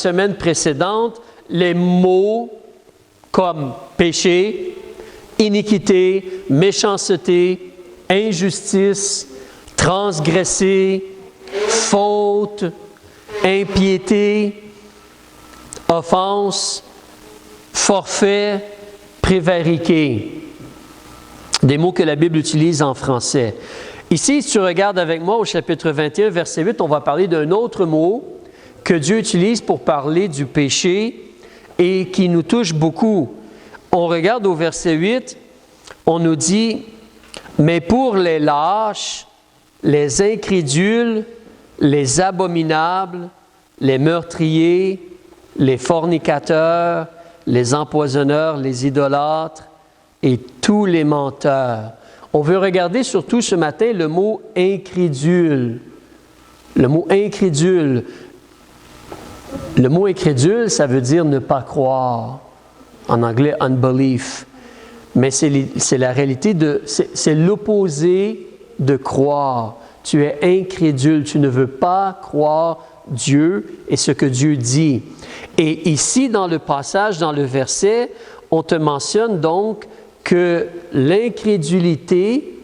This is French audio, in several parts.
semaines précédentes, les mots comme péché, iniquité, méchanceté, injustice, transgresser, faute, impiété, offense, forfait, prévariquer. Des mots que la Bible utilise en français. Ici, si tu regardes avec moi au chapitre 21, verset 8, on va parler d'un autre mot que Dieu utilise pour parler du péché et qui nous touche beaucoup. On regarde au verset 8, on nous dit « Mais pour les lâches, les incrédules, les abominables, les meurtriers, les fornicateurs, les empoisonneurs, les idolâtres et tous les menteurs. » On veut regarder surtout ce matin le mot « incrédule ». Le mot « incrédule ». Le mot « incrédule », ça veut dire « ne pas croire ». En anglais, « unbelief ». Mais c'est la réalité c'est l'opposé de croire. Tu es incrédule, tu ne veux pas croire Dieu et ce que Dieu dit. Et ici, dans le passage, dans le verset, on te mentionne donc que l'incrédulité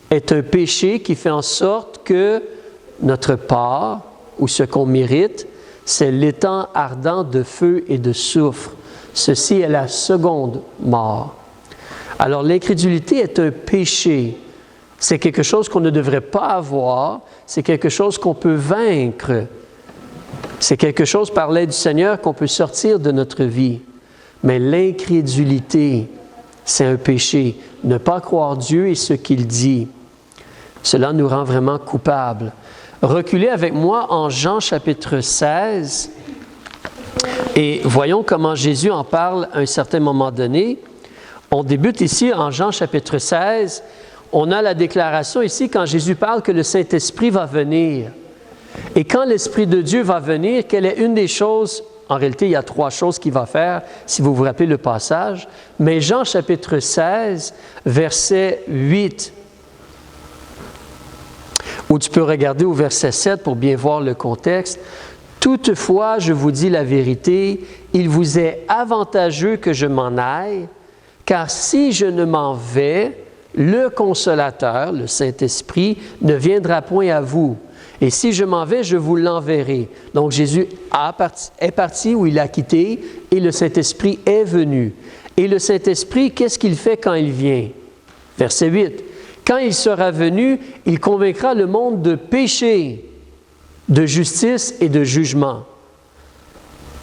est un péché qui fait en sorte que notre part, ou ce qu'on mérite, c'est l'étang ardent de feu et de soufre. Ceci est la seconde mort. Alors, l'incrédulité est un péché. C'est quelque chose qu'on ne devrait pas avoir. C'est quelque chose qu'on peut vaincre. C'est quelque chose, par l'aide du Seigneur, qu'on peut sortir de notre vie. Mais l'incrédulité, c'est un péché. Ne pas croire Dieu et ce qu'il dit. Cela nous rend vraiment coupables. Reculez avec moi en Jean chapitre 16 et voyons comment Jésus en parle à un certain moment donné. On débute ici en Jean chapitre 16. On a la déclaration ici quand Jésus parle que le Saint-Esprit va venir. Et quand l'Esprit de Dieu va venir, quelle est une des choses, en réalité il y a 3 choses qu'il va faire, si vous vous rappelez le passage, mais Jean chapitre 16, verset 8, ou tu peux regarder au verset 7 pour bien voir le contexte. « Toutefois, je vous dis la vérité, il vous est avantageux que je m'en aille, car si je ne m'en vais, le Consolateur, le Saint-Esprit, ne viendra point à vous. Et si je m'en vais, je vous l'enverrai. » Donc Jésus est parti où il a quitté et le Saint-Esprit est venu. Et le Saint-Esprit, qu'est-ce qu'il fait quand il vient? Verset 8. « Quand il sera venu, il convaincra le monde de péché, de justice et de jugement.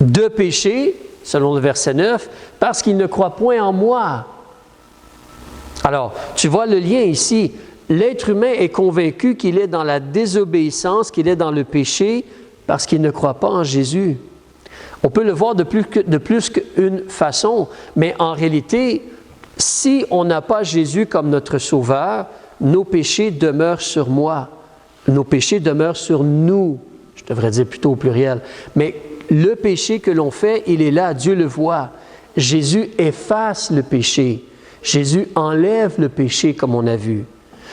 De péché, selon le verset 9, parce qu'il ne croit point en moi. » Alors, tu vois le lien ici. L'être humain est convaincu qu'il est dans la désobéissance, qu'il est dans le péché, parce qu'il ne croit pas en Jésus. On peut le voir de plus qu'une façon, mais en réalité, si on n'a pas Jésus comme notre Sauveur, nos péchés demeurent sur moi. Nos péchés demeurent sur nous. Je devrais dire plutôt au pluriel. Mais le péché que l'on fait, il est là, Dieu le voit. Jésus efface le péché. Jésus enlève le péché, comme on a vu.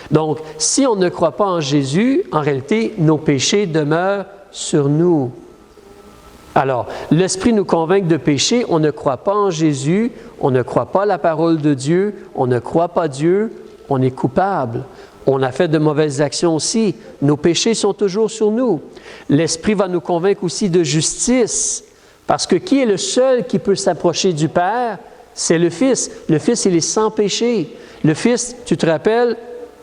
Donc, si on ne croit pas en Jésus, en réalité, nos péchés demeurent sur nous. Alors, l'Esprit nous convainc de péché, on ne croit pas en Jésus, on ne croit pas la parole de Dieu, on ne croit pas Dieu, on est coupable. On a fait de mauvaises actions aussi. Nos péchés sont toujours sur nous. L'Esprit va nous convaincre aussi de justice, parce que qui est le seul qui peut s'approcher du Père? C'est le Fils. Le Fils, il est sans péché. Le Fils, tu te rappelles,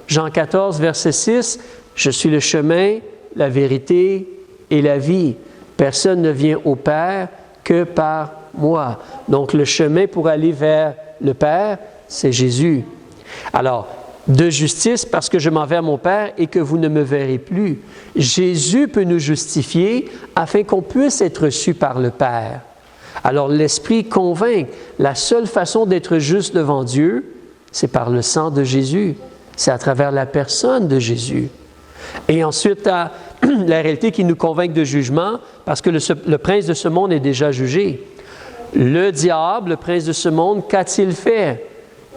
Jean 14, verset 6, « Je suis le chemin, la vérité et la vie. Personne ne vient au Père que par moi. » Donc, le chemin pour aller vers le Père, c'est Jésus. Alors, de justice, parce que je m'en vais à mon Père et que vous ne me verrez plus. Jésus peut nous justifier afin qu'on puisse être reçu par le Père. Alors, l'Esprit convainc. La seule façon d'être juste devant Dieu, c'est par le sang de Jésus. C'est à travers la personne de Jésus. Et ensuite, la réalité qui nous convainc de jugement, parce que le prince de ce monde est déjà jugé. Le diable, le prince de ce monde, qu'a-t-il fait?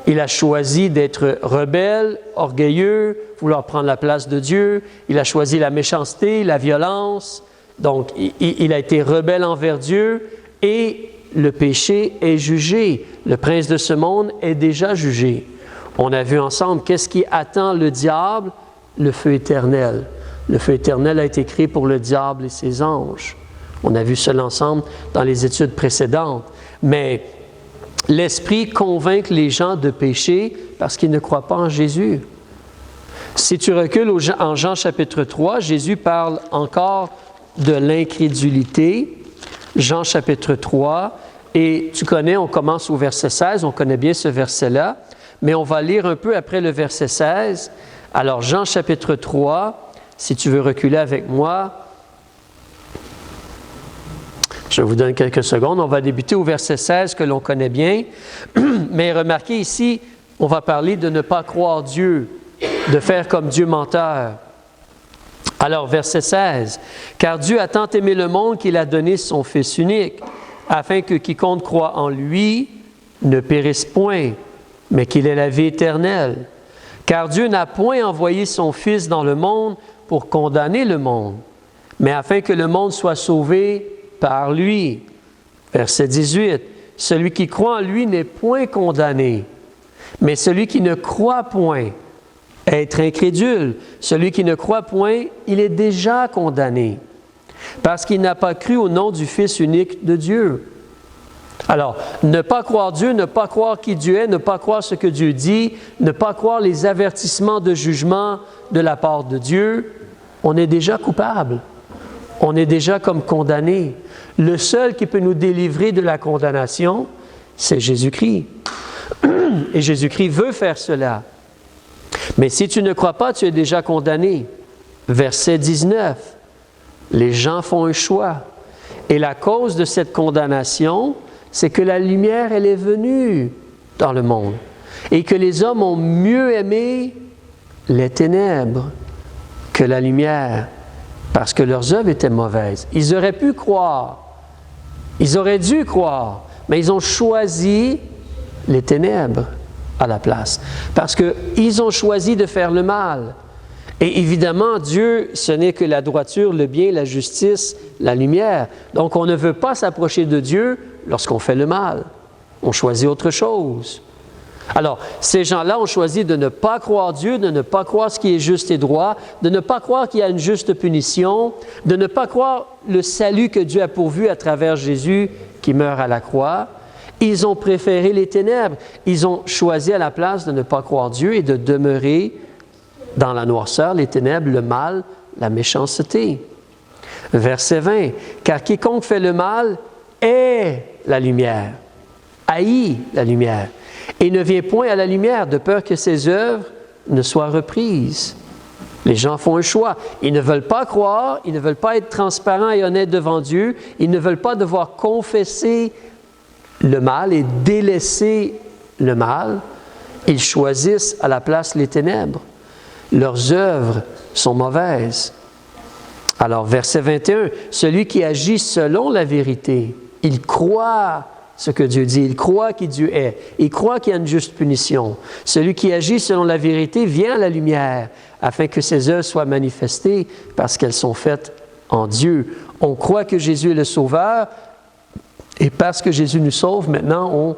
Il a choisi d'être rebelle, orgueilleux, vouloir prendre la place de Dieu. Il a choisi la méchanceté, la violence, Donc, il a été rebelle envers Dieu et le péché est jugé. Le prince de ce monde est déjà jugé. On a vu ensemble qu'est-ce qui attend le diable? Le feu éternel. Le feu éternel a été créé pour le diable et ses anges. On a vu cela ensemble dans les études précédentes. Mais l'Esprit convainc les gens de péché parce qu'ils ne croient pas en Jésus. Si tu recules en Jean chapitre 3, Jésus parle encore de l'incrédulité. Jean chapitre 3, et tu connais, on commence au verset 16, on connaît bien ce verset-là, mais on va lire un peu après le verset 16. Alors Jean chapitre 3, si tu veux reculer avec moi, je vous donne quelques secondes. On va débuter au verset 16 que l'on connaît bien. Mais remarquez ici, on va parler de ne pas croire Dieu, de faire comme Dieu menteur. Alors, verset 16. « Car Dieu a tant aimé le monde qu'il a donné son Fils unique, afin que quiconque croit en lui ne périsse point, mais qu'il ait la vie éternelle. Car Dieu n'a point envoyé son Fils dans le monde pour condamner le monde, mais afin que le monde soit sauvé par lui. » Verset 18. « Celui qui croit en lui n'est point condamné, mais celui qui ne croit point, être incrédule. Celui qui ne croit point, il est déjà condamné, parce qu'il n'a pas cru au nom du Fils unique de Dieu. » Alors, ne pas croire Dieu, ne pas croire qui Dieu est, ne pas croire ce que Dieu dit, ne pas croire les avertissements de jugement de la part de Dieu, on est déjà coupable. On est déjà comme condamné. Le seul qui peut nous délivrer de la condamnation, c'est Jésus-Christ. Et Jésus-Christ veut faire cela. Mais si tu ne crois pas, tu es déjà condamné. Verset 19. Les gens font un choix. Et la cause de cette condamnation, c'est que la lumière, elle est venue dans le monde. Et que les hommes ont mieux aimé les ténèbres que la lumière, parce que leurs œuvres étaient mauvaises. Ils auraient pu croire. Ils auraient dû croire. Mais ils ont choisi les ténèbres à la place. Parce qu'ils ont choisi de faire le mal. Et évidemment, Dieu, ce n'est que la droiture, le bien, la justice, la lumière. Donc, on ne veut pas s'approcher de Dieu lorsqu'on fait le mal. On choisit autre chose. Alors, ces gens-là ont choisi de ne pas croire Dieu, de ne pas croire ce qui est juste et droit, de ne pas croire qu'il y a une juste punition, de ne pas croire le salut que Dieu a pourvu à travers Jésus qui meurt à la croix. Ils ont préféré les ténèbres. Ils ont choisi à la place de ne pas croire Dieu et de demeurer dans la noirceur, les ténèbres, le mal, la méchanceté. Verset 20. « Car quiconque fait le mal est la lumière, haït la lumière, et ne vient point à la lumière de peur que ses œuvres ne soient reprises. » Les gens font un choix. Ils ne veulent pas croire, ils ne veulent pas être transparents et honnêtes devant Dieu, ils ne veulent pas devoir confesser le mal et délaisser le mal. Ils choisissent à la place les ténèbres. Leurs œuvres sont mauvaises. Alors, verset 21, « Celui qui agit selon la vérité, il croit ce que Dieu dit, il croit qui Dieu est, il croit qu'il y a une juste punition. Celui qui agit selon la vérité vient à la lumière, afin que ses œuvres soient manifestées parce qu'elles sont faites en Dieu. » On croit que Jésus est le Sauveur, et parce que Jésus nous sauve, maintenant on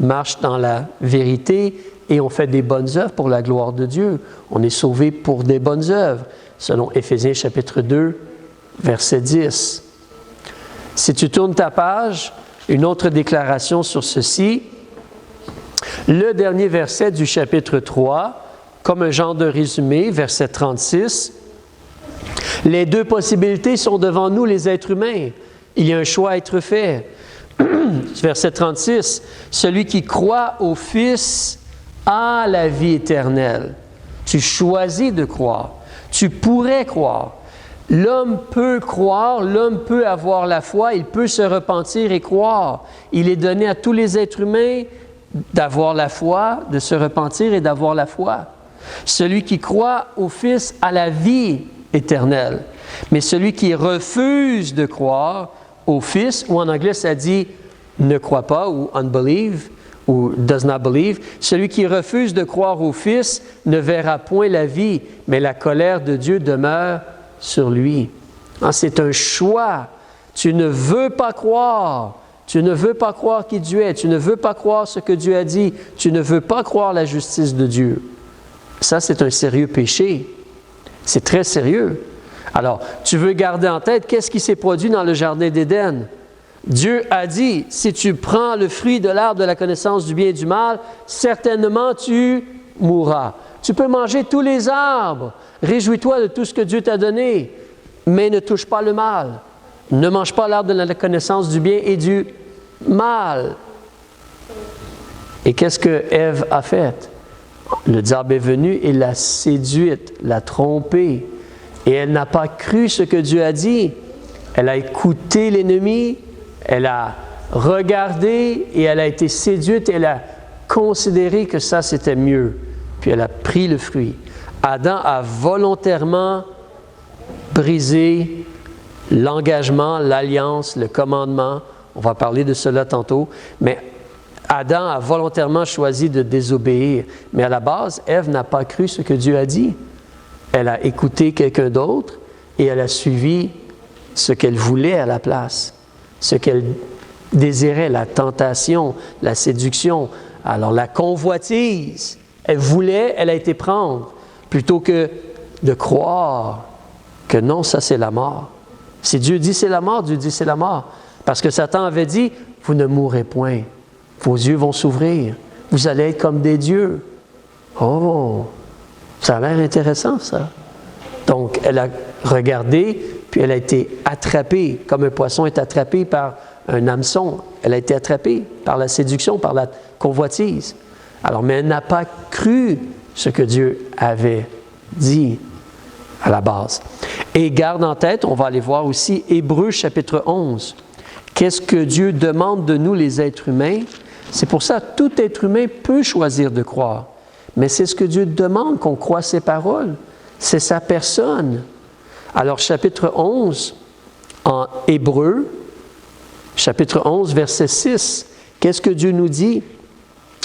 marche dans la vérité et on fait des bonnes œuvres pour la gloire de Dieu. On est sauvé pour des bonnes œuvres, selon Éphésiens chapitre 2, verset 10. Si tu tournes ta page, une autre déclaration sur ceci. Le dernier verset du chapitre 3, comme un genre de résumé, verset 36. Les deux possibilités sont devant nous, les êtres humains. Il y a un choix à être fait. Verset 36. Celui qui croit au Fils a la vie éternelle. Tu choisis de croire. Tu pourrais croire. L'homme peut croire, l'homme peut avoir la foi, il peut se repentir et croire. Il est donné à tous les êtres humains d'avoir la foi, de se repentir et d'avoir la foi. Celui qui croit au Fils a la vie éternelle. Mais celui qui refuse de croire au Fils, ou en anglais ça dit « ne croit pas » ou « unbelieve » ou « does not believe », celui qui refuse de croire au Fils ne verra point la vie, mais la colère de Dieu demeure sur lui. C'est un choix. Tu ne veux pas croire. Tu ne veux pas croire qui Dieu est. Tu ne veux pas croire ce que Dieu a dit. Tu ne veux pas croire la justice de Dieu. Ça, c'est un sérieux péché. C'est très sérieux. Alors, tu veux garder en tête qu'est-ce qui s'est produit dans le jardin d'Éden. Dieu a dit, si tu prends le fruit de l'arbre de la connaissance du bien et du mal, certainement tu mourras. Tu peux manger tous les arbres. Réjouis-toi de tout ce que Dieu t'a donné, mais ne touche pas le mal. Ne mange pas l'arbre de la connaissance du bien et du mal. Et qu'est-ce que Ève a fait? Le diable est venu et l'a séduite, l'a trompée. Et elle n'a pas cru ce que Dieu a dit. Elle a écouté l'ennemi, elle a regardé et elle a été séduite. Elle a considéré que ça, c'était mieux. Puis elle a pris le fruit. Adam a volontairement brisé l'engagement, l'alliance, le commandement. On va parler de cela tantôt. Mais Adam a volontairement choisi de désobéir. Mais à la base, Ève n'a pas cru ce que Dieu a dit. Elle a écouté quelqu'un d'autre et elle a suivi ce qu'elle voulait à la place, ce qu'elle désirait, la tentation, la séduction. Alors la convoitise, elle voulait, elle a été prendre, plutôt que de croire que non, ça c'est la mort. Si Dieu dit c'est la mort, Dieu dit c'est la mort. Parce que Satan avait dit, vous ne mourrez point, vos yeux vont s'ouvrir, vous allez être comme des dieux. Oh, ça a l'air intéressant ça. Donc elle a regardé, puis elle a été attrapée, comme un poisson est attrapé par un hameçon. Elle a été attrapée par la séduction, par la convoitise. Alors, mais elle n'a pas cru ce que Dieu avait dit à la base. Et garde en tête, on va aller voir aussi Hébreux chapitre 11. Qu'est-ce que Dieu demande de nous les êtres humains? C'est pour ça que tout être humain peut choisir de croire. Mais c'est ce que Dieu demande, qu'on croie ses paroles. C'est sa personne. Alors, chapitre 11, en Hébreux, chapitre 11, verset 6, qu'est-ce que Dieu nous dit?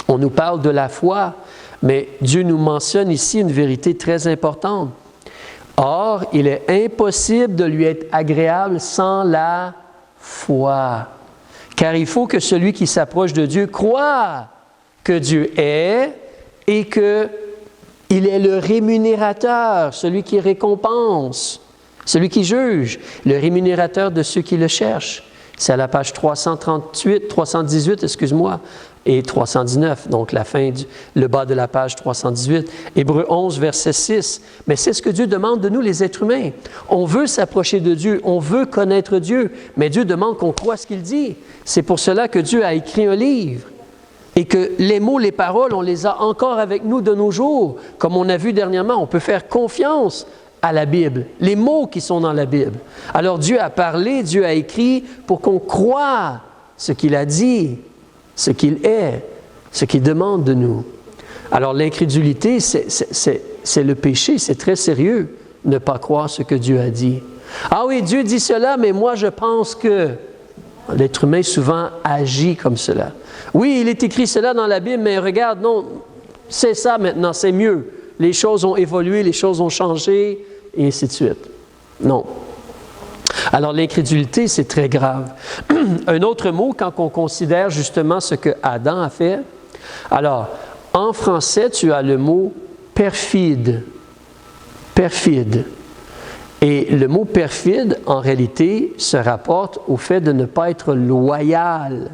On nous parle de la foi, mais Dieu nous mentionne ici une vérité très importante. Or, il est impossible de lui être agréable sans la foi. Car il faut que celui qui s'approche de Dieu croie que Dieu est et qu'il est le rémunérateur, celui qui récompense, celui qui juge, le rémunérateur de ceux qui le cherchent. C'est à la page 318, et 319, donc le bas de la page 318. Hébreux 11, verset 6. Mais c'est ce que Dieu demande de nous, les êtres humains. On veut s'approcher de Dieu, on veut connaître Dieu, mais Dieu demande qu'on croie ce qu'il dit. C'est pour cela que Dieu a écrit un livre et que les mots, les paroles, on les a encore avec nous de nos jours. Comme on a vu dernièrement, on peut faire confiance à la Bible, les mots qui sont dans la Bible. Alors Dieu a parlé, Dieu a écrit pour qu'on croie ce qu'il a dit, ce qu'il est, ce qu'il demande de nous. Alors l'incrédulité, c'est le péché, c'est très sérieux, ne pas croire ce que Dieu a dit. Ah oui, Dieu dit cela, mais moi je pense que... L'être humain souvent agit comme cela. Oui, il est écrit cela dans la Bible, mais regarde, non, c'est ça maintenant, c'est mieux. Les choses ont évolué, les choses ont changé, et ainsi de suite. Non. Alors l'incrédulité, c'est très grave. Un autre mot, quand on considère justement ce que Adam a fait, alors, en français, tu as le mot perfide. Perfide. Et le mot perfide, en réalité, se rapporte au fait de ne pas être loyal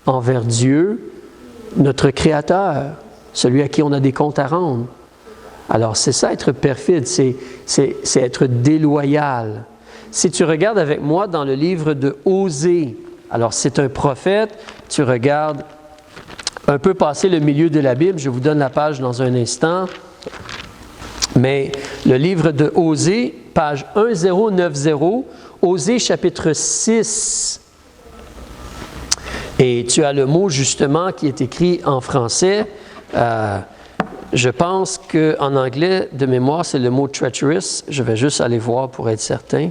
envers Dieu, notre Créateur, celui à qui on a des comptes à rendre. Alors, c'est ça, être perfide, c'est être déloyal. Si tu regardes avec moi dans le livre de Osée, alors c'est un prophète, tu regardes un peu passer le milieu de la Bible, je vous donne la page dans un instant, mais le livre de Osée, page 1090, Osée chapitre 6. Et tu as le mot justement qui est écrit en français. Je pense qu'en anglais, de mémoire, c'est le mot treacherous. Je vais juste aller voir pour être certain.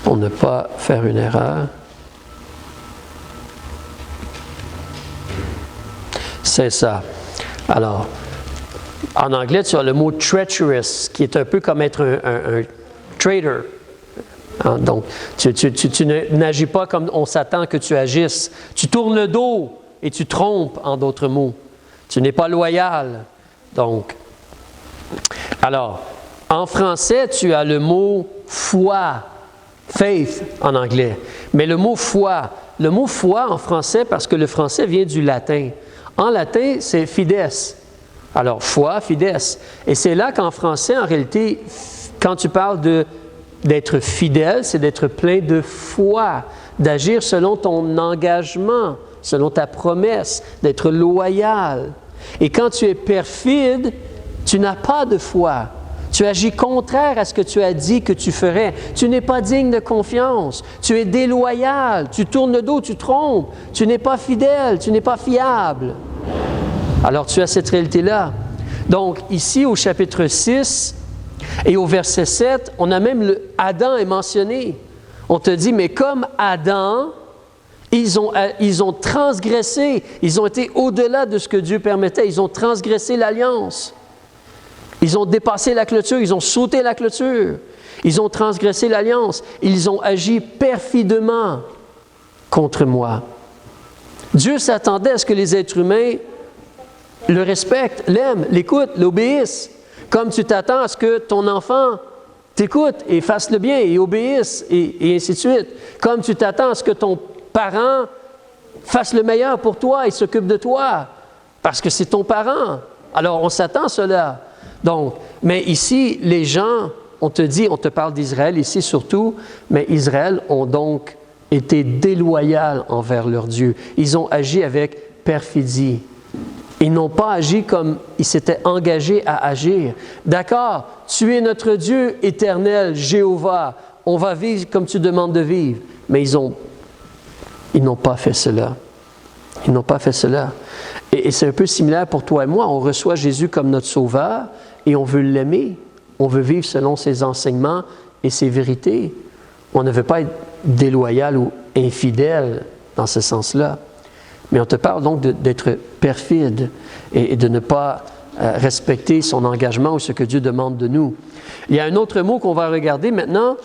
Pour ne pas faire une erreur. C'est ça. Alors, En anglais, tu as le mot treacherous, qui est un peu comme être un traitor. Hein, donc, tu n'agis pas comme on s'attend que tu agisses. Tu tournes le dos et tu trompes, en d'autres mots. Tu n'es pas loyal. Donc, alors, en français, tu as le mot foi, faith en anglais. Mais le mot foi en français, parce que le français vient du latin. En latin, c'est fides. Alors, foi, fides. Et c'est là qu'en français, en réalité, quand tu parles d'être fidèle, c'est d'être plein de foi, d'agir selon ton engagement, selon ta promesse, d'être loyal. Et quand tu es perfide, tu n'as pas de foi. Tu agis contraire à ce que tu as dit que tu ferais. Tu n'es pas digne de confiance. Tu es déloyal. Tu tournes le dos, tu trompes. Tu n'es pas fidèle, tu n'es pas fiable. Alors tu as cette réalité-là. Donc ici au chapitre 6 et au verset 7, on a même Adam est mentionné. On te dit, mais comme Adam, ils ont transgressé, ils ont été au-delà de ce que Dieu permettait. Ils ont transgressé l'alliance. Ils ont dépassé la clôture, ils ont sauté la clôture. Ils ont transgressé l'alliance. Ils ont agi perfidement contre moi. Dieu s'attendait à ce que les êtres humains le respectent, l'aiment, l'écoutent, l'obéissent. Comme tu t'attends à ce que ton enfant t'écoute et fasse le bien et obéisse et ainsi de suite. Comme tu t'attends à ce que ton parent fasse le meilleur pour toi et s'occupe de toi parce que c'est ton parent. Alors on s'attend à cela. Donc, mais ici, les gens, on te parle d'Israël ici surtout, mais Israël ont donc été déloyaux envers leur Dieu. Ils ont agi avec perfidie. Ils n'ont pas agi comme ils s'étaient engagés à agir. D'accord, tu es notre Dieu éternel, Jéhovah. On va vivre comme tu demandes de vivre. Mais ils n'ont pas fait cela. Ils n'ont pas fait cela. Et c'est un peu similaire pour toi et moi. On reçoit Jésus comme notre Sauveur et on veut l'aimer. On veut vivre selon ses enseignements et ses vérités. On ne veut pas être déloyal ou infidèle dans ce sens-là. Mais on te parle donc d'être perfide et de ne pas respecter son engagement ou ce que Dieu demande de nous. Il y a un autre mot qu'on va regarder maintenant,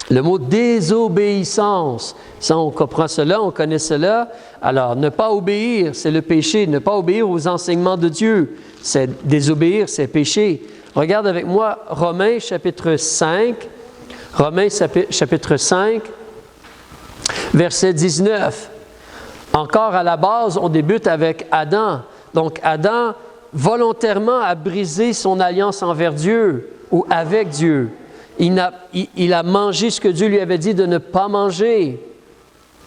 le mot désobéissance. Ça, on comprend cela, on connaît cela. Alors, ne pas obéir, c'est le péché. Ne pas obéir aux enseignements de Dieu, c'est désobéir, c'est péché. Regarde avec moi Romains chapitre 5. Romains chapitre 5, verset 19. Encore à la base, on débute avec Adam. Donc, Adam, volontairement, a brisé son alliance envers Dieu ou avec Dieu. Il a mangé ce que Dieu lui avait dit de ne pas manger.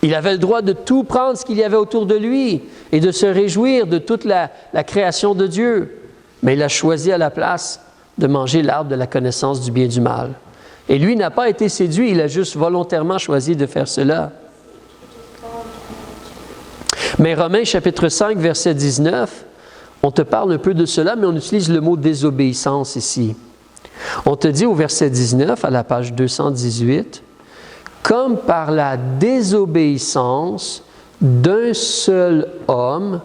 Il avait le droit de tout prendre ce qu'il y avait autour de lui et de se réjouir de toute la création de Dieu. Mais il a choisi à la place de manger l'arbre de la connaissance du bien et du mal. Et lui n'a pas été séduit, il a juste volontairement choisi de faire cela. Mais Romains chapitre 5, verset 19, on te parle un peu de cela, mais on utilise le mot désobéissance ici. On te dit au verset 19, à la page 218, « Comme par la désobéissance d'un seul homme,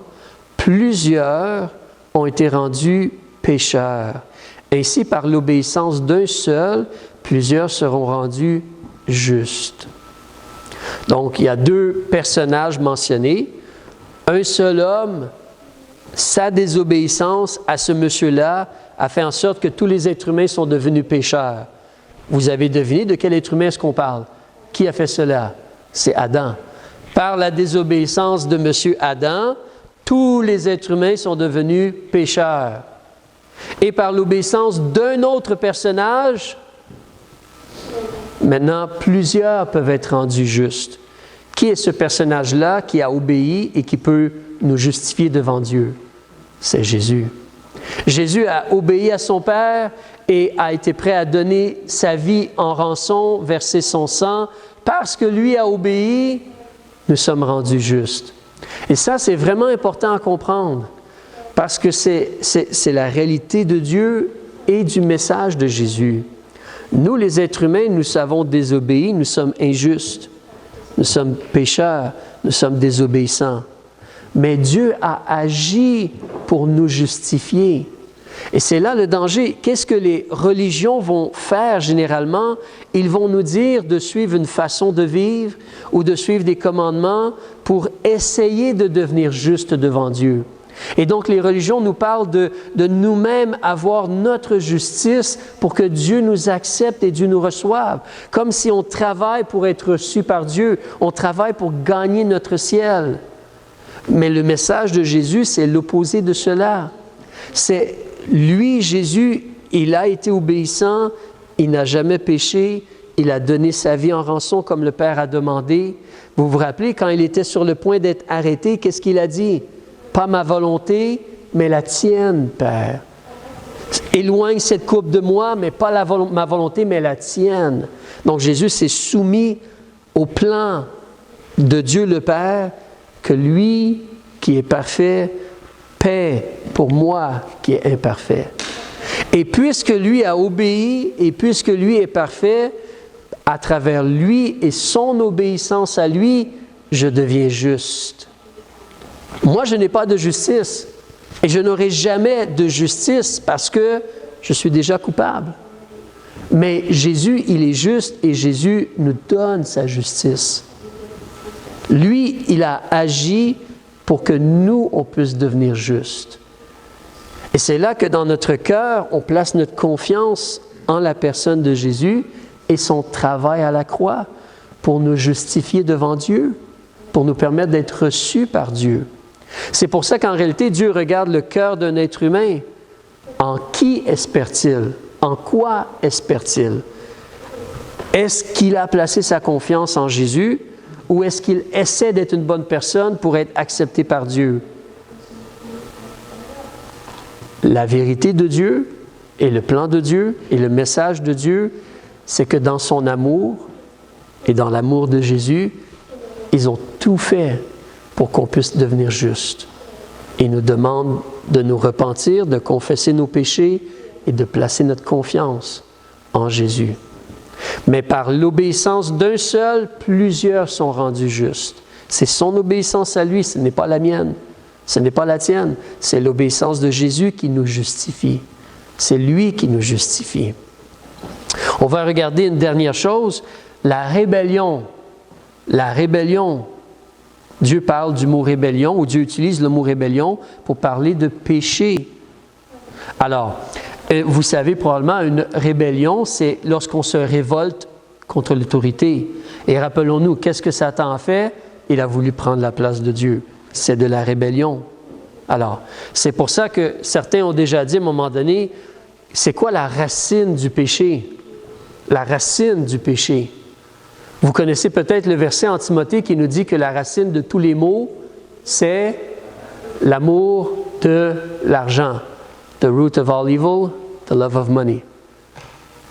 plusieurs ont été rendus pécheurs. Ainsi, par l'obéissance d'un seul, plusieurs seront rendus justes. » Donc, il y a deux personnages mentionnés. Un seul homme, sa désobéissance à ce monsieur-là a fait en sorte que tous les êtres humains sont devenus pécheurs. Vous avez deviné de quel être humain est-ce qu'on parle? Qui a fait cela? C'est Adam. Par la désobéissance de monsieur Adam, tous les êtres humains sont devenus pécheurs. Et par l'obéissance d'un autre personnage, maintenant plusieurs peuvent être rendus justes. Qui est ce personnage-là qui a obéi et qui peut nous justifier devant Dieu? C'est Jésus. Jésus a obéi à son Père et a été prêt à donner sa vie en rançon, verser son sang. Parce que lui a obéi, nous sommes rendus justes. Et ça, c'est vraiment important à comprendre parce que c'est la réalité de Dieu et du message de Jésus. Nous, les êtres humains, nous savons désobéir, nous sommes injustes. Nous sommes pécheurs, nous sommes désobéissants. Mais Dieu a agi pour nous justifier. Et c'est là le danger. Qu'est-ce que les religions vont faire généralement? Ils vont nous dire de suivre une façon de vivre ou de suivre des commandements pour essayer de devenir juste devant Dieu. Et donc les religions nous parlent de nous-mêmes avoir notre justice pour que Dieu nous accepte et Dieu nous reçoive. Comme si on travaille pour être reçu par Dieu, on travaille pour gagner notre ciel. Mais le message de Jésus, c'est l'opposé de cela. C'est lui, Jésus, il a été obéissant, il n'a jamais péché, il a donné sa vie en rançon comme le Père a demandé. Vous vous rappelez, quand il était sur le point d'être arrêté, qu'est-ce qu'il a dit? Pas ma volonté, mais la tienne, Père. Éloigne cette coupe de moi, mais pas ma volonté, mais la tienne. Donc Jésus s'est soumis au plan de Dieu le Père, que lui, qui est parfait, paie pour moi qui est imparfait. Et puisque lui a obéi et puisque lui est parfait, à travers lui et son obéissance à lui, je deviens juste. Moi, je n'ai pas de justice et je n'aurai jamais de justice parce que je suis déjà coupable. Mais Jésus, il est juste et Jésus nous donne sa justice. Lui, il a agi pour que nous, on puisse devenir justes. Et c'est là que dans notre cœur, on place notre confiance en la personne de Jésus et son travail à la croix pour nous justifier devant Dieu, pour nous permettre d'être reçus par Dieu. C'est pour ça qu'en réalité, Dieu regarde le cœur d'un être humain. En qui espère-t-il? En quoi espère-t-il? Est-ce qu'il a placé sa confiance en Jésus? Ou est-ce qu'il essaie d'être une bonne personne pour être accepté par Dieu? La vérité de Dieu et le plan de Dieu et le message de Dieu, c'est que dans son amour et dans l'amour de Jésus, ils ont tout fait pour qu'on puisse devenir juste. Il nous demande de nous repentir, de confesser nos péchés et de placer notre confiance en Jésus. Mais par l'obéissance d'un seul, plusieurs sont rendus justes. C'est son obéissance à lui, ce n'est pas la mienne, ce n'est pas la tienne. C'est l'obéissance de Jésus qui nous justifie. C'est lui qui nous justifie. On va regarder une dernière chose, la rébellion. La rébellion. Dieu parle du mot rébellion, ou Dieu utilise le mot rébellion pour parler de péché. Alors, vous savez probablement, une rébellion, c'est lorsqu'on se révolte contre l'autorité. Et rappelons-nous, qu'est-ce que Satan a fait? Il a voulu prendre la place de Dieu. C'est de la rébellion. Alors, c'est pour ça que certains ont déjà dit à un moment donné, c'est quoi la racine du péché? La racine du péché. Vous connaissez peut-être le verset en Timothée qui nous dit que la racine de tous les maux, c'est l'amour de l'argent. The root of all evil, the love of money.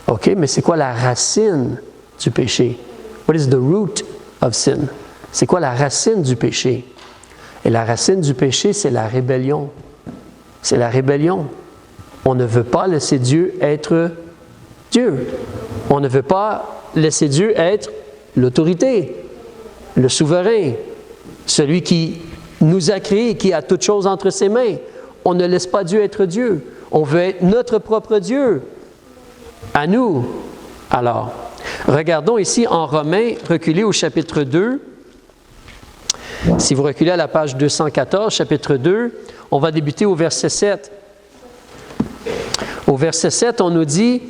OK, mais c'est quoi la racine du péché? What is the root of sin? C'est quoi la racine du péché? Et la racine du péché, c'est la rébellion. C'est la rébellion. On ne veut pas laisser Dieu être Dieu. On ne veut pas laisser Dieu être l'autorité, le souverain, celui qui nous a créés, qui a toutes choses entre ses mains. On ne laisse pas Dieu être Dieu. On veut être notre propre Dieu, à nous. Alors, regardons ici en Romains, reculez au chapitre 2. Si vous reculez à la page 214, chapitre 2, on va débuter au verset 7. Au verset 7, on nous dit,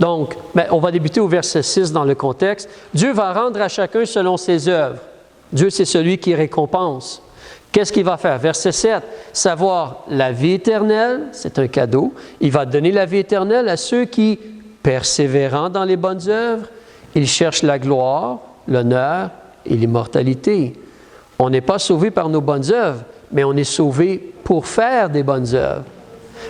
donc, on va débuter au verset 6 dans le contexte. Dieu va rendre à chacun selon ses œuvres. Dieu, c'est celui qui récompense. Qu'est-ce qu'il va faire? Verset 7, savoir la vie éternelle, c'est un cadeau. Il va donner la vie éternelle à ceux qui, persévérant dans les bonnes œuvres, ils cherchent la gloire, l'honneur et l'immortalité. On n'est pas sauvé par nos bonnes œuvres, mais on est sauvé pour faire des bonnes œuvres.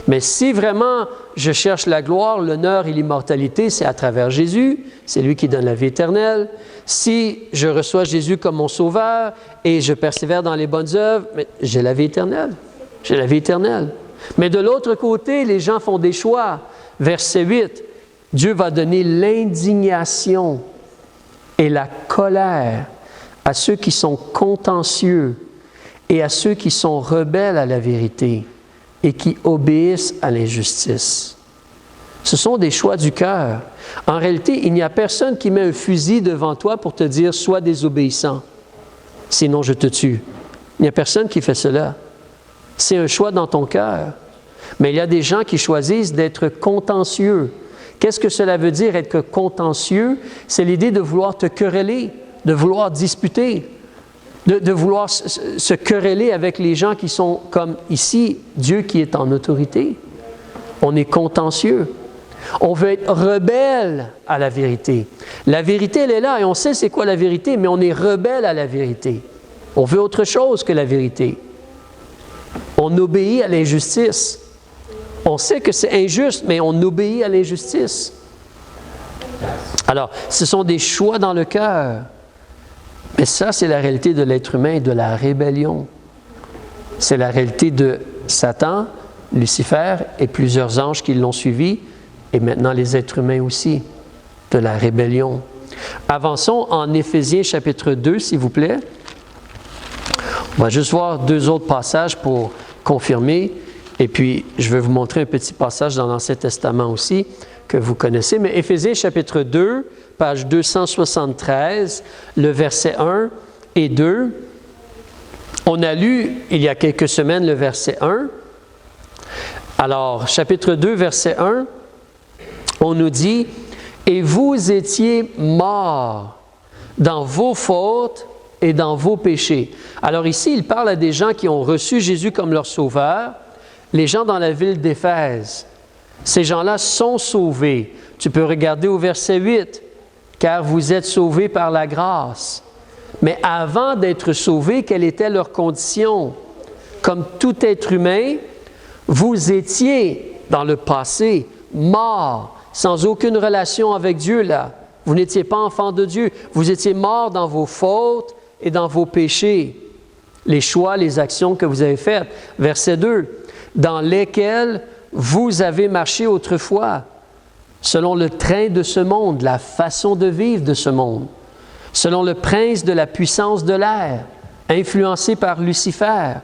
Mais si vraiment je cherche la gloire, l'honneur et l'immortalité, c'est à travers Jésus, c'est lui qui donne la vie éternelle. Si je reçois Jésus comme mon sauveur et je persévère dans les bonnes œuvres, mais j'ai la vie éternelle. J'ai la vie éternelle. Mais de l'autre côté, les gens font des choix. Verset 8, Dieu va donner l'indignation et la colère à ceux qui sont contentieux et à ceux qui sont rebelles à la vérité. et qui obéissent à l'injustice. Ce sont des choix du cœur. En réalité, il n'y a personne qui met un fusil devant toi pour te dire « sois désobéissant, sinon je te tue ». Il n'y a personne qui fait cela. C'est un choix dans ton cœur. Mais il y a des gens qui choisissent d'être contentieux. Qu'est-ce que cela veut dire être contentieux? C'est l'idée de vouloir te quereller, de vouloir disputer, de vouloir se quereller avec les gens qui sont comme ici, Dieu qui est en autorité. On est contentieux. On veut être rebelle à la vérité. La vérité, elle est là et on sait c'est quoi la vérité, mais on est rebelle à la vérité. On veut autre chose que la vérité. On obéit à l'injustice. On sait que c'est injuste, mais on obéit à l'injustice. Alors, ce sont des choix dans le cœur. Mais ça, c'est la réalité de l'être humain, de la rébellion. C'est la réalité de Satan, Lucifer et plusieurs anges qui l'ont suivi, et maintenant les êtres humains aussi, de la rébellion. Avançons en Éphésiens chapitre 2, s'il vous plaît. On va juste voir 2 autres passages pour confirmer, et puis je vais vous montrer un petit passage dans l'Ancien Testament aussi, que vous connaissez. Mais Éphésiens chapitre 2, page 273, le verset 1 et 2. On a lu il y a quelques semaines le verset 1. Alors, chapitre 2, verset 1, on nous dit « Et vous étiez morts dans vos fautes et dans vos péchés. » Alors ici, il parle à des gens qui ont reçu Jésus comme leur sauveur, les gens dans la ville d'Éphèse. Ces gens-là sont sauvés. Tu peux regarder au verset 8, « Car vous êtes sauvés par la grâce. » Mais avant d'être sauvés, quelle était leur condition? Comme tout être humain, vous étiez, dans le passé, morts, sans aucune relation avec Dieu là. Vous n'étiez pas enfants de Dieu. Vous étiez morts dans vos fautes et dans vos péchés. Les choix, les actions que vous avez faites. Verset 2, « Dans lesquels vous avez marché autrefois, selon le train de ce monde, la façon de vivre de ce monde, selon le prince de la puissance de l'air, influencé par Lucifer,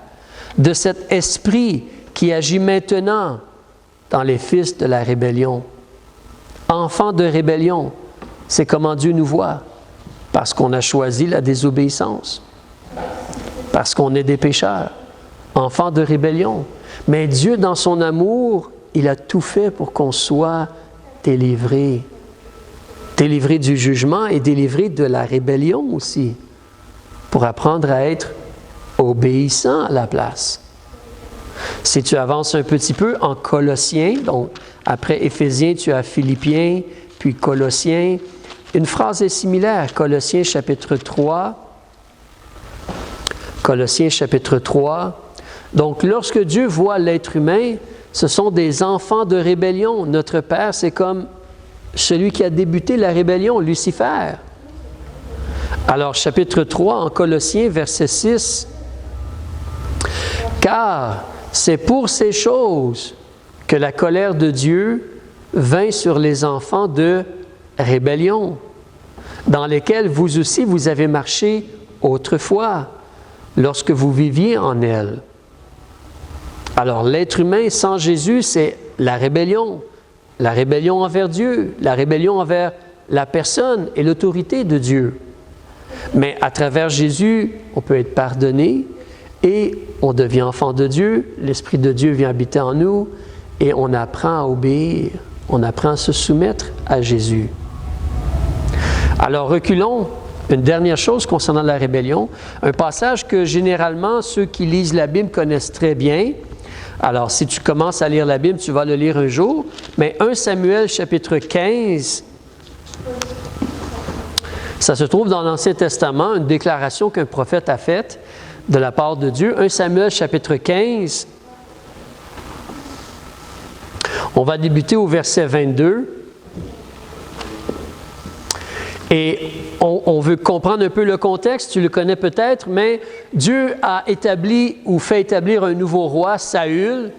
de cet esprit qui agit maintenant dans les fils de la rébellion. » Enfants de rébellion, c'est comment Dieu nous voit, parce qu'on a choisi la désobéissance, parce qu'on est des pécheurs, enfants de rébellion. Mais Dieu, dans son amour, il a tout fait pour qu'on soit délivré. Délivré du jugement et délivré de la rébellion aussi, pour apprendre à être obéissant à la place. Si tu avances un petit peu en Colossiens, donc après Éphésiens, tu as Philippiens, puis Colossiens, une phrase est similaire, Colossiens chapitre 3. Colossiens chapitre 3. Donc, lorsque Dieu voit l'être humain, ce sont des enfants de rébellion. Notre Père, c'est comme celui qui a débuté la rébellion, Lucifer. Alors, chapitre 3 en Colossiens, verset 6. « Car c'est pour ces choses que la colère de Dieu vint sur les enfants de rébellion, dans lesquels vous aussi vous avez marché autrefois, lorsque vous viviez en elle. » Alors, l'être humain sans Jésus, c'est la rébellion envers Dieu, la rébellion envers la personne et l'autorité de Dieu. Mais à travers Jésus, on peut être pardonné et on devient enfant de Dieu, l'Esprit de Dieu vient habiter en nous et on apprend à obéir, on apprend à se soumettre à Jésus. Alors reculons, une dernière chose concernant la rébellion, un passage que généralement ceux qui lisent la Bible connaissent très bien. Alors si tu commences à lire la Bible, tu vas le lire un jour, mais 1 Samuel chapitre 15, ça se trouve dans l'Ancien Testament, une déclaration qu'un prophète a faite de la part de Dieu. 1 Samuel chapitre 15, on va débuter au verset 22. Et on veut comprendre un peu le contexte, tu le connais peut-être, mais Dieu a établi ou fait établir un nouveau roi, Saül,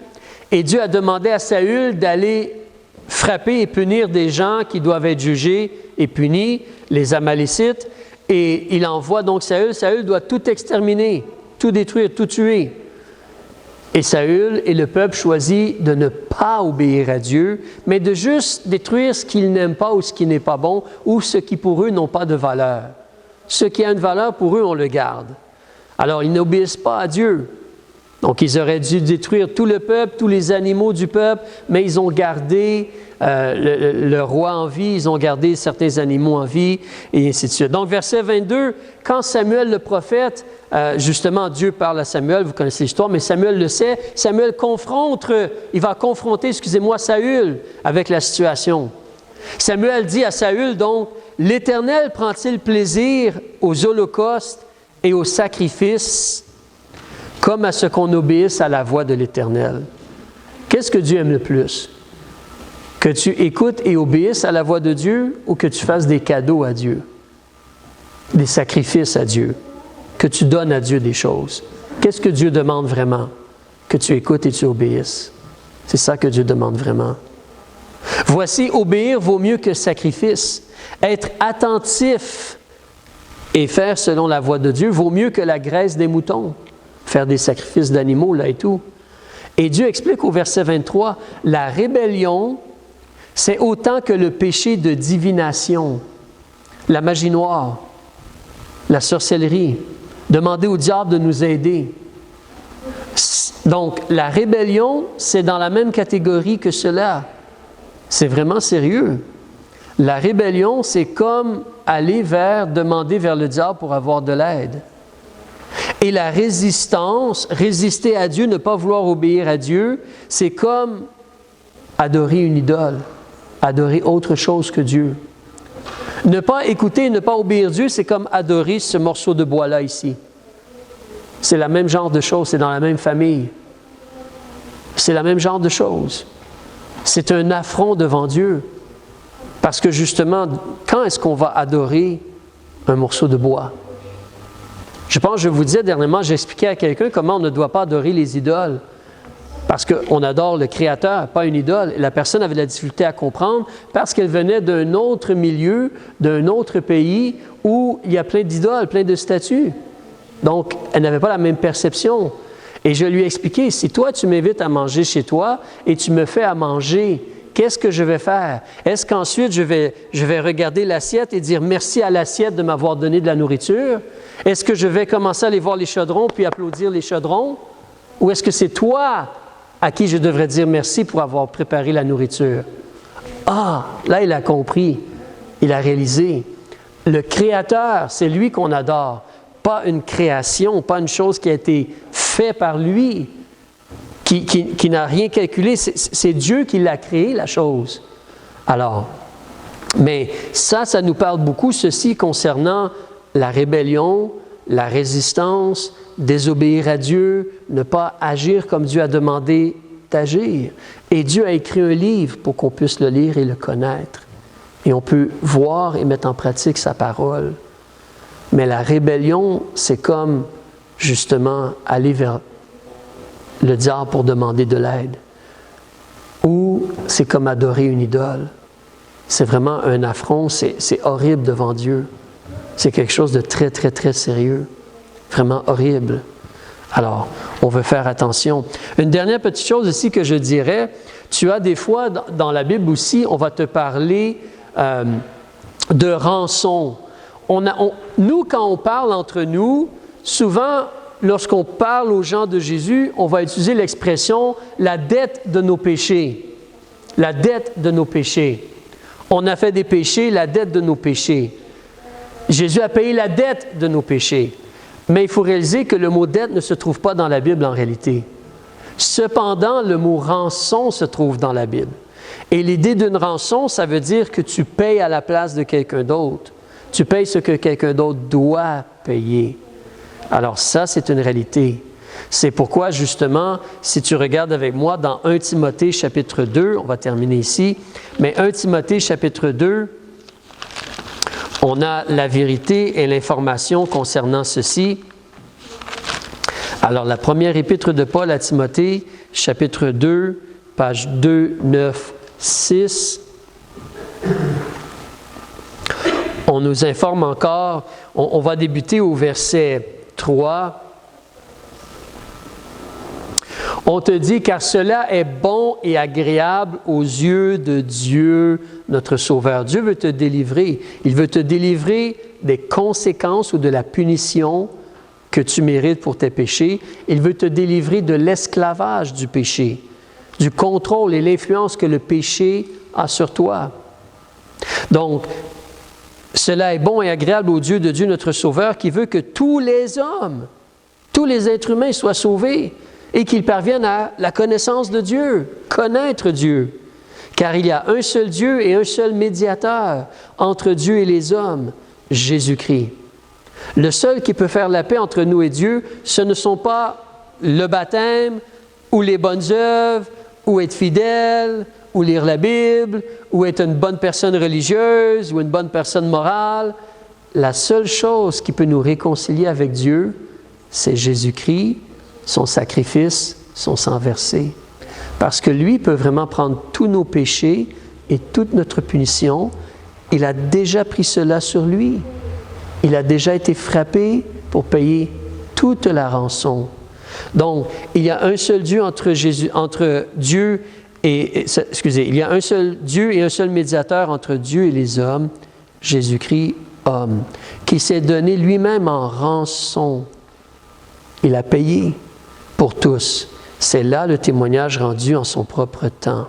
et Dieu a demandé à Saül d'aller frapper et punir des gens qui doivent être jugés et punis, les Amalécites, et il envoie donc Saül. Saül doit tout exterminer, tout détruire, tout tuer. Et Saül et le peuple choisit de ne pas obéir à Dieu, mais de juste détruire ce qu'ils n'aiment pas ou ce qui n'est pas bon, ou ce qui pour eux n'ont pas de valeur. Ce qui a une valeur pour eux, on le garde. Alors, ils n'obéissent pas à Dieu. Donc, ils auraient dû détruire tout le peuple, tous les animaux du peuple, mais ils ont gardé le roi en vie, ils ont gardé certains animaux en vie, et ainsi de suite. Donc, verset 22, quand Samuel le prophète, justement, Dieu parle à Samuel, vous connaissez l'histoire, mais Samuel le sait, Samuel il va confronter, Saül avec la situation. Samuel dit à Saül, donc, « L'Éternel prend-il plaisir aux holocaustes et aux sacrifices comme à ce qu'on obéisse à la voix de l'Éternel. » Qu'est-ce que Dieu aime le plus? Que tu écoutes et obéisses à la voix de Dieu ou que tu fasses des cadeaux à Dieu, des sacrifices à Dieu, que tu donnes à Dieu des choses? Qu'est-ce que Dieu demande vraiment? Que tu écoutes et tu obéisses. C'est ça que Dieu demande vraiment. Voici, obéir vaut mieux que sacrifice. Être attentif et faire selon la voix de Dieu vaut mieux que la graisse des moutons. Faire des sacrifices d'animaux, là et tout. Et Dieu explique au verset 23, la rébellion, c'est autant que le péché de divination, la magie noire, la sorcellerie, demander au diable de nous aider. Donc, la rébellion, c'est dans la même catégorie que cela. C'est vraiment sérieux. La rébellion, c'est comme demander vers le diable pour avoir de l'aide. Et la résistance, résister à Dieu, ne pas vouloir obéir à Dieu, c'est comme adorer une idole, adorer autre chose que Dieu. Ne pas écouter, ne pas obéir à Dieu, c'est comme adorer ce morceau de bois-là ici. C'est le même genre de choses, c'est dans la même famille. C'est le même genre de choses. C'est un affront devant Dieu. Parce que justement, quand est-ce qu'on va adorer un morceau de bois? Je pense, je vous disais dernièrement, j'expliquais à quelqu'un comment on ne doit pas adorer les idoles. Parce qu'on adore le Créateur, pas une idole. Et la personne avait de la difficulté à comprendre parce qu'elle venait d'un autre milieu, d'un autre pays où il y a plein d'idoles, plein de statues. Donc, elle n'avait pas la même perception. Et je lui ai expliqué, si toi tu m'invites à manger chez toi et tu me fais à manger, qu'est-ce que je vais faire? Est-ce qu'ensuite je vais regarder l'assiette et dire merci à l'assiette de m'avoir donné de la nourriture? Est-ce que je vais commencer à aller voir les chaudrons puis applaudir les chaudrons? Ou est-ce que c'est toi à qui je devrais dire merci pour avoir préparé la nourriture? Ah, là il a compris, il a réalisé. Le Créateur, c'est lui qu'on adore, pas une création, pas une chose qui a été faite par lui. Qui n'a rien calculé, c'est Dieu qui l'a créé, la chose. Alors, mais ça nous parle beaucoup, ceci concernant la rébellion, la résistance, désobéir à Dieu, ne pas agir comme Dieu a demandé d'agir. Et Dieu a écrit un livre pour qu'on puisse le lire et le connaître. Et on peut voir et mettre en pratique sa parole. Mais la rébellion, c'est comme, justement, aller vers le diable pour demander de l'aide. Ou c'est comme adorer une idole. C'est vraiment un affront, c'est horrible devant Dieu. C'est quelque chose de très, très, très sérieux. Vraiment horrible. Alors, on veut faire attention. Une dernière petite chose aussi que je dirais, tu as des fois, dans la Bible aussi, on va te parler de rançon. Nous, quand on parle entre nous, souvent, lorsqu'on parle aux gens de Jésus, on va utiliser l'expression « la dette de nos péchés ». La dette de nos péchés. On a fait des péchés, la dette de nos péchés. Jésus a payé la dette de nos péchés. Mais il faut réaliser que le mot « dette » ne se trouve pas dans la Bible en réalité. Cependant, le mot « rançon » se trouve dans la Bible. Et l'idée d'une rançon, ça veut dire que tu payes à la place de quelqu'un d'autre. Tu payes ce que quelqu'un d'autre doit payer. Alors ça, c'est une réalité. C'est pourquoi, justement, si tu regardes avec moi dans 1 Timothée chapitre 2, on va terminer ici, mais 1 Timothée chapitre 2, on a la vérité et l'information concernant ceci. Alors, la première épître de Paul à Timothée, chapitre 2, page 2, 9, 6. On nous informe encore, on va débuter au verset 3. On te dit, car cela est bon et agréable aux yeux de Dieu, notre Sauveur. Dieu veut te délivrer. Il veut te délivrer des conséquences ou de la punition que tu mérites pour tes péchés. Il veut te délivrer de l'esclavage du péché, du contrôle et l'influence que le péché a sur toi. Donc, cela est bon et agréable aux yeux de Dieu, notre Sauveur, qui veut que tous les hommes, tous les êtres humains soient sauvés et qu'ils parviennent à la connaissance de Dieu, connaître Dieu. Car il y a un seul Dieu et un seul médiateur entre Dieu et les hommes, Jésus-Christ. Le seul qui peut faire la paix entre nous et Dieu, ce ne sont pas le baptême ou les bonnes œuvres ou être fidèle ou lire la Bible ou être une bonne personne religieuse ou une bonne personne morale. La seule chose qui peut nous réconcilier avec Dieu, c'est Jésus-Christ, son sacrifice, son sang versé. Parce que lui peut vraiment prendre tous nos péchés et toute notre punition. Il a déjà pris cela sur lui. Il a déjà été frappé pour payer toute la rançon. Donc, il y a un seul Dieu il y a un seul Dieu et un seul médiateur entre Dieu et les hommes, Jésus-Christ, homme, qui s'est donné lui-même en rançon. Il a payé pour tous. C'est là le témoignage rendu en son propre temps.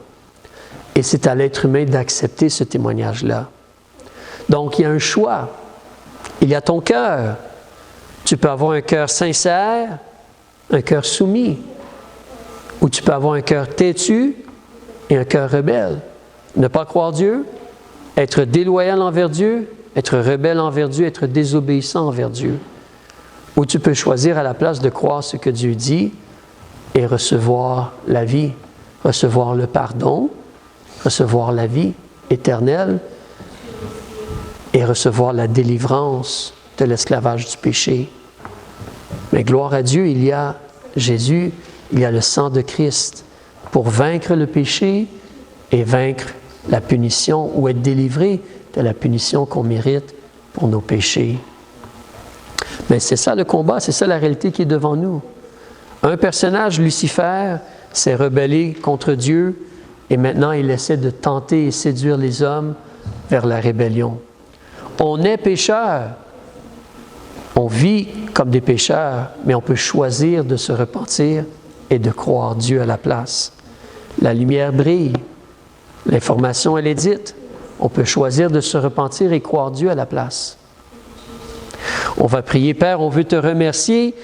Et c'est à l'être humain d'accepter ce témoignage-là. Donc, il y a un choix. Il y a ton cœur. Tu peux avoir un cœur sincère, un cœur soumis. Ou tu peux avoir un cœur têtu et un cœur rebelle. Ne pas croire Dieu, être déloyal envers Dieu, être rebelle envers Dieu, être désobéissant envers Dieu. Ou tu peux choisir à la place de croire ce que Dieu dit et recevoir la vie, recevoir le pardon, recevoir la vie éternelle et recevoir la délivrance de l'esclavage du péché. Mais gloire à Dieu, il y a Jésus, il y a le sang de Christ pour vaincre le péché et vaincre la punition ou être délivré de la punition qu'on mérite pour nos péchés. Mais c'est ça le combat, c'est ça la réalité qui est devant nous. Un personnage, Lucifer, s'est rebellé contre Dieu et maintenant il essaie de tenter et séduire les hommes vers la rébellion. On est pécheurs, on vit comme des pécheurs, mais on peut choisir de se repentir et de croire Dieu à la place. La lumière brille, l'information elle est dite, on peut choisir de se repentir et croire Dieu à la place. On va prier, Père, on veut te remercier.